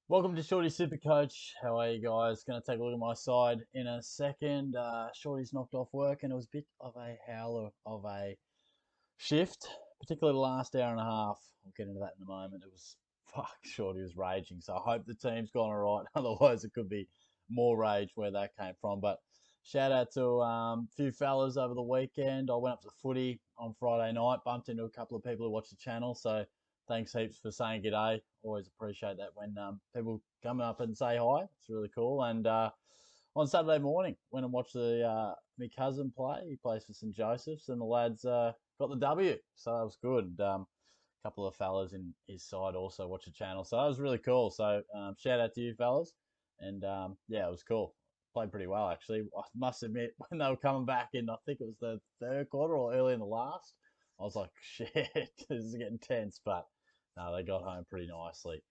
Welcome to Shorty SuperCoach. How are you guys? Going to take a look at my side in a second. Shorty's knocked off work and it was a bit of a howler of a shift, particularly the last hour and a half. I'll get into that in a moment. It was, Shorty was raging. So I hope the team's gone all right. Otherwise, it could be more rage where that came from. But shout out to a few fellas over the weekend. I went up to the footy on Friday night, bumped into a couple of people who watch the channel. So thanks heaps for saying g'day. Always appreciate that when people come up and say hi. It's really cool. And on Saturday morning, went and watched my cousin play. He plays for St Joseph's, and the lads got the W. So that was good. A couple of fellas in his side also watch the channel. So that was really cool. So shout out to you fellas. And yeah, it was cool. Played pretty well, actually. I must admit, when they were coming back in, I think it was the third quarter or early in the last, I was like, shit, this is getting tense. But no, they got home pretty nicely.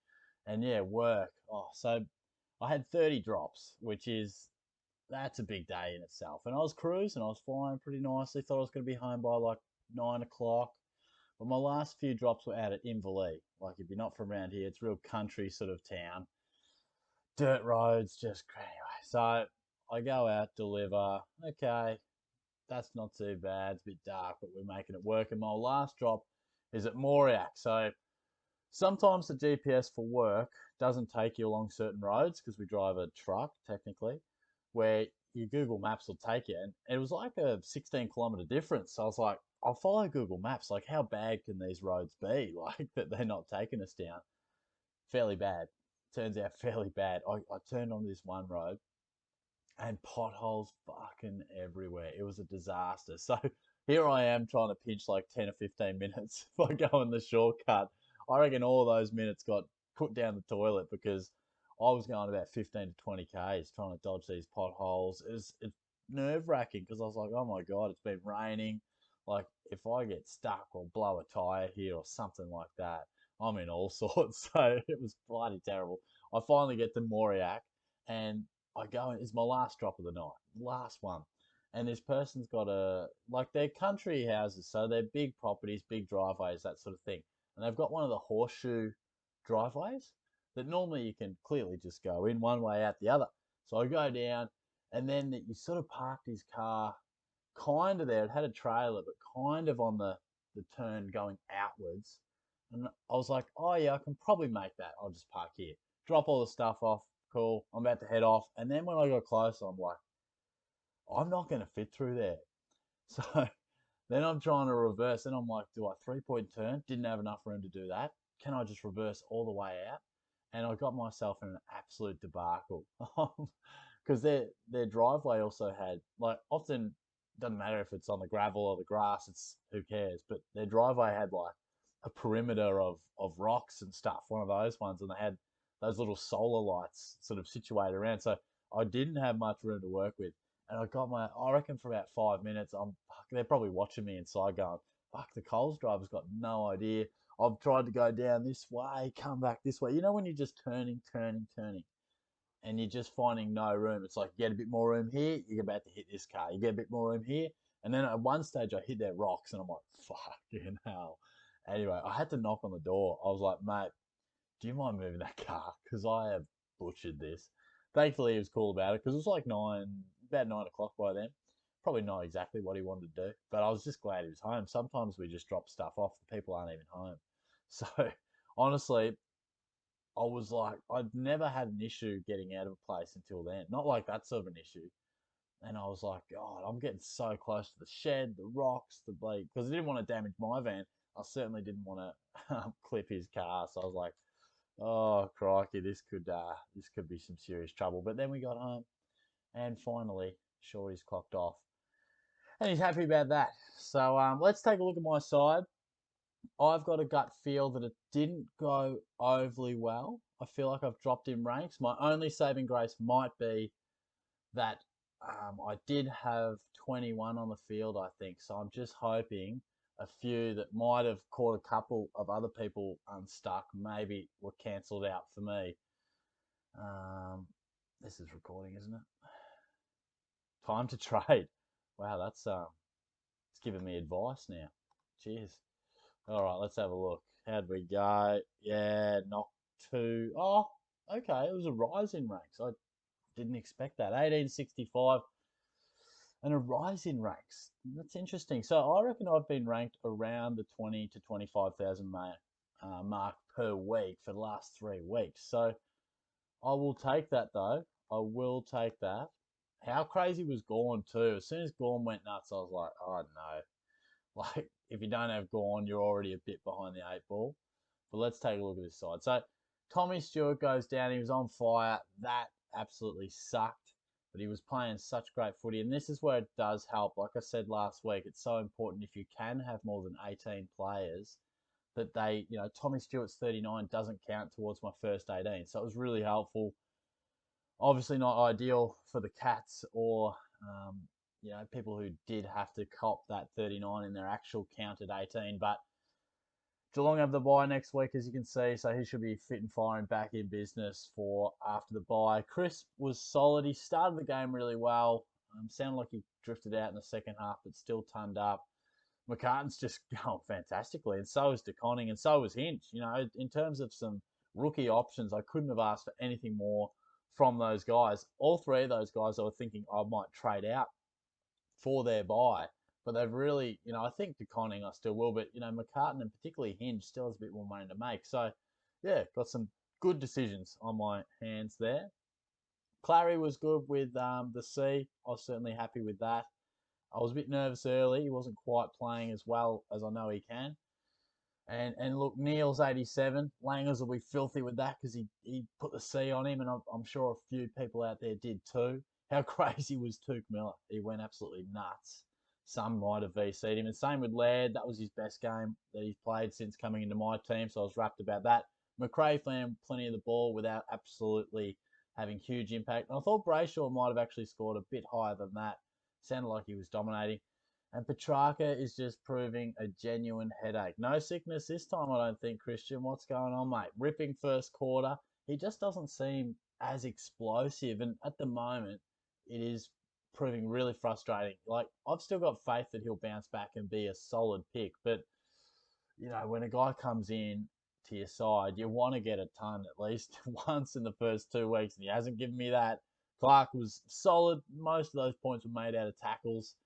And yeah, work. Oh, so I had 30 drops, which is that's a big day in itself. And I was cruising, I was flying pretty nicely. Thought I was going to be home by like 9 o'clock. But my last few drops were out at Inverleigh. Like if you're not from around here, it's real country sort of town, dirt roads, just anyway. So I go out, deliver. Okay, that's not too bad. It's a bit dark, but we're making it work. And my last drop is at Moriac. So sometimes the GPS for work doesn't take you along certain roads because we drive a truck technically, where your Google Maps will take you. And it was like a 16-kilometer difference. So I was like, I'll follow Google Maps. Like, how bad can these roads be? Like, that they're not taking us down. Fairly bad. Turns out fairly bad. I turned on this one road and potholes fucking everywhere. It was a disaster. So here I am trying to pinch like 10 or 15 minutes by going the shortcut. I reckon all those minutes got put down the toilet because I was going about 15 to 20 Ks trying to dodge these potholes. It's nerve wracking because I was like, oh my God, it's been raining. Like, if I get stuck or blow a tyre here or something like that, I'm in all sorts. So it was bloody terrible. I finally get to Moriac and I go, it's my last drop of the night, last one. And this person's got like they're country houses, so they're big properties, big driveways, that sort of thing. And they've got one of the horseshoe driveways that normally you can clearly just go in one way, out the other. So I go down, and then you sort of parked his car kind of there. It had a trailer, but kind of on the turn going outwards. And I was like, oh yeah, I can probably make that. I'll just park here, drop all the stuff off. Cool. I'm about to head off. And then when I got closer, I'm like, I'm not going to fit through there. So then I'm trying to reverse. And I'm like, do I 3 point turn? Didn't have enough room to do that. Can I just reverse all the way out? And I got myself in an absolute debacle because their driveway also had like often doesn't matter if it's on the gravel or the grass. It's who cares. But their driveway had like a perimeter of rocks and stuff. One of those ones, and they had those little solar lights sort of situated around. So I didn't have much room to work with. And I reckon for about 5 minutes, they're probably watching me inside going, fuck, the Coles driver's got no idea. I've tried to go down this way, come back this way. You know, when you're just turning, and you're just finding no room. It's like, you get a bit more room here, you're about to hit this car. You get a bit more room here. And then at one stage, I hit their rocks, and I'm like, fucking hell. Anyway, I had to knock on the door. I was like, mate, do you mind moving that car? Because I have butchered this. Thankfully, he was cool about it because it was like about 9 o'clock by then. Probably not exactly what he wanted to do, but I was just glad he was home. Sometimes we just drop stuff off, the people aren't even home. So honestly, I was like, I'd never had an issue getting out of a place until then. Not like that sort of an issue. And I was like, God, I'm getting so close to the shed, the rocks, the bleed, because I didn't want to damage my van. I certainly didn't want to clip his car. So I was like, oh crikey, this could be some serious trouble. But then we got home, and finally, Shorty's clocked off, and he's happy about that. So let's take a look at my side. I've got a gut feel that it didn't go overly well. I feel like I've dropped in ranks. My only saving grace might be that I did have 21 on the field, I think. So I'm just hoping a few that might have caught a couple of other people unstuck maybe were cancelled out for me. Um, this is recording, isn't it? Time to trade. Wow, it's giving me advice now. Cheers. All right, let's have a look. How'd we go? Yeah, knock two. Oh, okay, it was a rise in ranks. I didn't expect that. 1865 and a rise in ranks. That's interesting. So I reckon I've been ranked around the 20 to 25,000 mark per week for the last 3 weeks. So I will take that though. I will take that. How crazy was Gorn too? As soon as Gorn went nuts, I was like, oh no. Like, if you don't have Gorn, you're already a bit behind the 8 ball. But let's take a look at this side. So Tommy Stewart goes down. He was on fire. That absolutely sucked. But he was playing such great footy. And this is where it does help. Like I said last week, it's so important if you can have more than 18 players that they, Tommy Stewart's 39 doesn't count towards my first 18. So it was really helpful. Obviously not ideal for the Cats or people who did have to cop that 39 in their actual counted 18. But Geelong have the bye next week, as you can see, so he should be fit and firing back in business for after the bye. Chris was solid. He started the game really well. Sounded like he drifted out in the second half, but still turned up. McCartan's just going fantastically, and so is DeConning, and so was Hinch. In terms of some rookie options, I couldn't have asked for anything more from those guys. All three of those guys I was thinking I might trade out for their buy, but they've really, I think DeConning I still will, but, McCartan and particularly Hinge still has a bit more money to make. So, yeah, got some good decisions on my hands there. Clary was good with the C. I was certainly happy with that. I was a bit nervous early. He wasn't quite playing as well as I know he can. And look, Neil's 87. Langers will be filthy with that because he put the C on him, and I'm sure a few people out there did too. How crazy was Tuke Miller? He went absolutely nuts. Some might have VC'd him. And same with Laird. That was his best game that he's played since coming into my team, so I was rapt about that. McRae found plenty of the ball without absolutely having huge impact. And I thought Brayshaw might have actually scored a bit higher than that. Sounded like he was dominating. And Petrarca is just proving a genuine headache. No sickness this time, I don't think, Christian. What's going on, mate? Ripping first quarter. He just doesn't seem as explosive. And at the moment, it is proving really frustrating. Like, I've still got faith that he'll bounce back and be a solid pick. But, when a guy comes in to your side, you want to get a ton at least once in the first 2 weeks. And he hasn't given me that. Clark was solid. Most of those points were made out of tackles.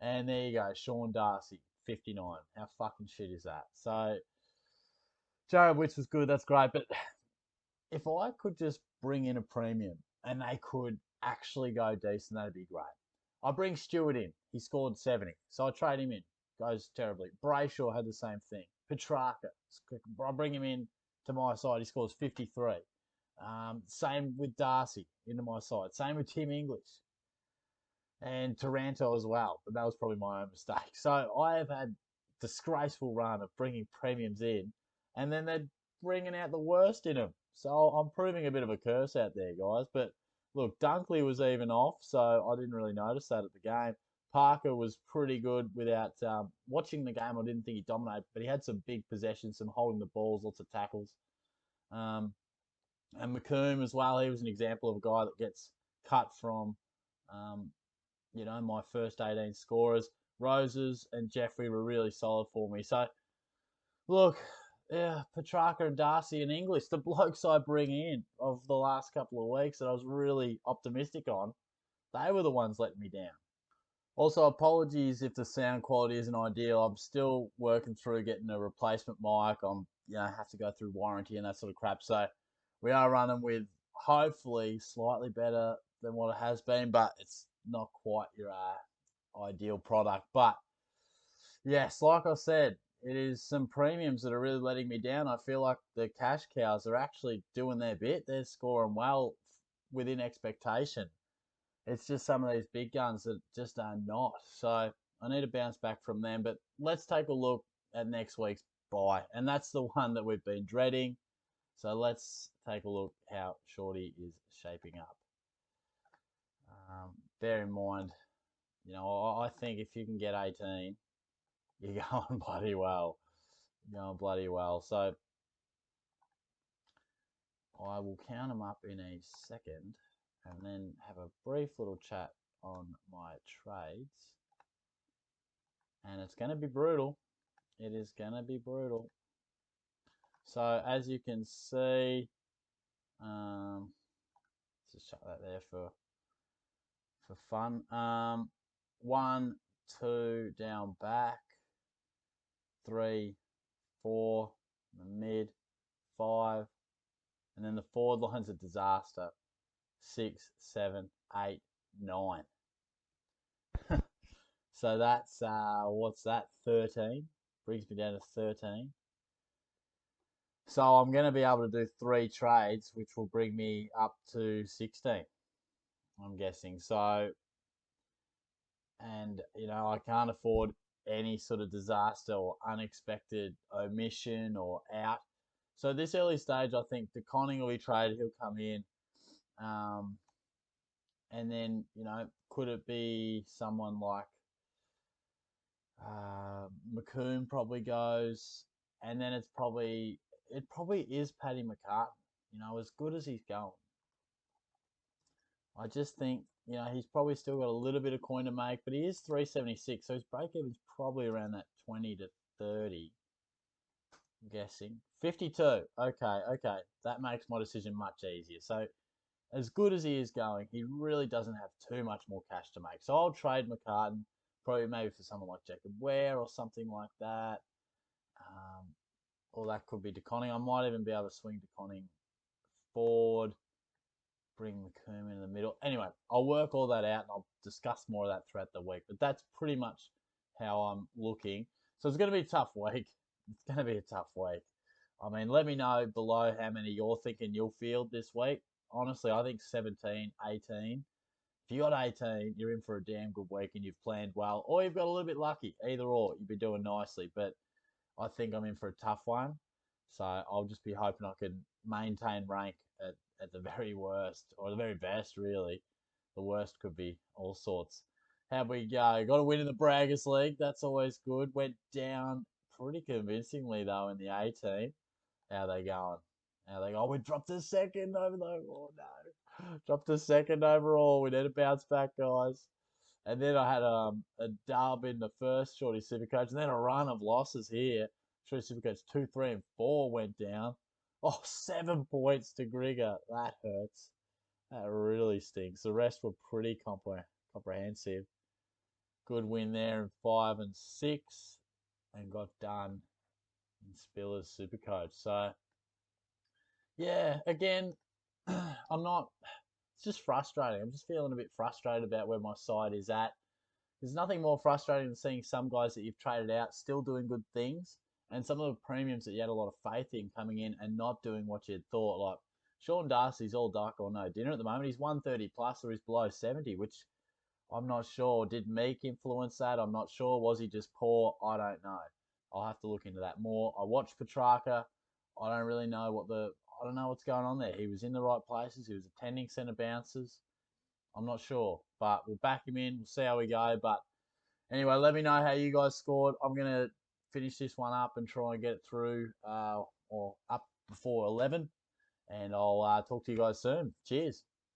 And there you go, Sean Darcy, 59. How fucking shit is that? So, Jared Witts was good, that's great. But if I could just bring in a premium and they could actually go decent, that'd be great. I bring Stewart in. He scored 70. So I trade him in. Goes terribly. Brayshaw had the same thing. Petrarca. I bring him in to my side. He scores 53. Same with Darcy into my side. Same with Tim English and Taranto as well, but that was probably my own mistake. So I have had disgraceful run of bringing premiums in, and then they're bringing out the worst in them. So I'm proving a bit of a curse out there, guys. But look, Dunkley was even off, so I didn't really notice that at the game. Parker was pretty good without watching the game. I didn't think he dominated, but he had some big possessions, some holding the balls, lots of tackles. And McComb as well. He was an example of a guy that gets cut from um, my first 18 scorers. Roses and Jeffrey were really solid for me. So, look, yeah, Petrarca and Darcy and English, the blokes I bring in of the last couple of weeks that I was really optimistic on, they were the ones letting me down. Also, apologies if the sound quality isn't ideal. I'm still working through getting a replacement mic. Have to go through warranty and that sort of crap. So we are running with hopefully slightly better than what it has been, but it's not quite your ideal product. But yes, like I said, it is some premiums that are really letting me down. I feel like the cash cows are actually doing their bit. They're scoring well within expectation. It's just some of these big guns that just are not. So I need to bounce back from them. But let's take a look at next week's buy. And that's the one that we've been dreading. So let's take a look how Shorty is shaping up. Bear in mind, I think if you can get 18, you're going bloody well. You're going bloody well. So I will count them up in a second and then have a brief little chat on my trades. And it's going to be brutal. It is going to be brutal. So as you can see, just chuck that there for fun. 1, 2 down back, 3, 4 in the mid, 5, and then the forward line's a disaster. 6, 7, 8, 9. So that's what's that? 13. Brings me down to 13. So I'm going to be able to do 3 trades, which will bring me up to 16. I'm guessing. So, and I can't afford any sort of disaster or unexpected omission or out. So this early stage, I think De Conning will be traded. He'll come in. And then, could it be someone like McComb probably goes, and then it probably is Paddy McCartan. As good as he's going, I just think he's probably still got a little bit of coin to make, but he is 376, so his break even's probably around that 20 to 30. I'm guessing 52. Okay, that makes my decision much easier. So as good as he is going, he really doesn't have too much more cash to make. So I'll trade McCartan, probably maybe for someone like Jacob Ware or something like that. Or that could be De Conning. I might even be able to swing De Conning forward, bring McComb in the middle. Anyway, I'll work all that out and I'll discuss more of that throughout the week. But that's pretty much how I'm looking. So it's going to be a tough week. It's going to be a tough week. I mean, let me know below how many you're thinking you'll field this week. Honestly, I think 17, 18. If you got 18, you're in for a damn good week and you've planned well. Or you've got a little bit lucky. Either or, you'll be doing nicely. But I think I'm in for a tough one. So I'll just be hoping I can maintain rank at the very worst, or the very best, really. The worst could be all sorts. How we go? Got a win in the Braggers League. That's always good. Went down pretty convincingly, though, in the 18. How they going? Oh, we dropped a second over though. Oh no, dropped a second overall. We need to bounce back, guys. And then I had a dub in the first Shorty SuperCoach, and then a run of losses here. Shorty SuperCoach 2, 3, and 4 went down. Oh, 7 points to Grigger. That hurts. That really stinks. The rest were pretty comprehensive. Good win there in 5 and 6, and got done in Spiller's SuperCoach. So yeah, again, I'm not. It's just frustrating. I'm just feeling a bit frustrated about where my side is at. There's nothing more frustrating than seeing some guys that you've traded out still doing good things, and some of the premiums that you had a lot of faith in coming in and not doing what you'd thought. Like Sean Darcy's all dark or no dinner at the moment. He's 130 plus or he's below 70, which I'm not sure. Did Meek influence that? I'm not sure. Was he just poor? I don't know. I'll have to look into that more. I watched Petrarca. I don't really know I don't know what's going on there. He was in the right places. He was attending centre bounces. I'm not sure, but we'll back him in. We'll see how we go. But anyway, let me know how you guys scored. I'm going to finish this one up and try and get it through or up before 11. And I'll talk to you guys soon. Cheers.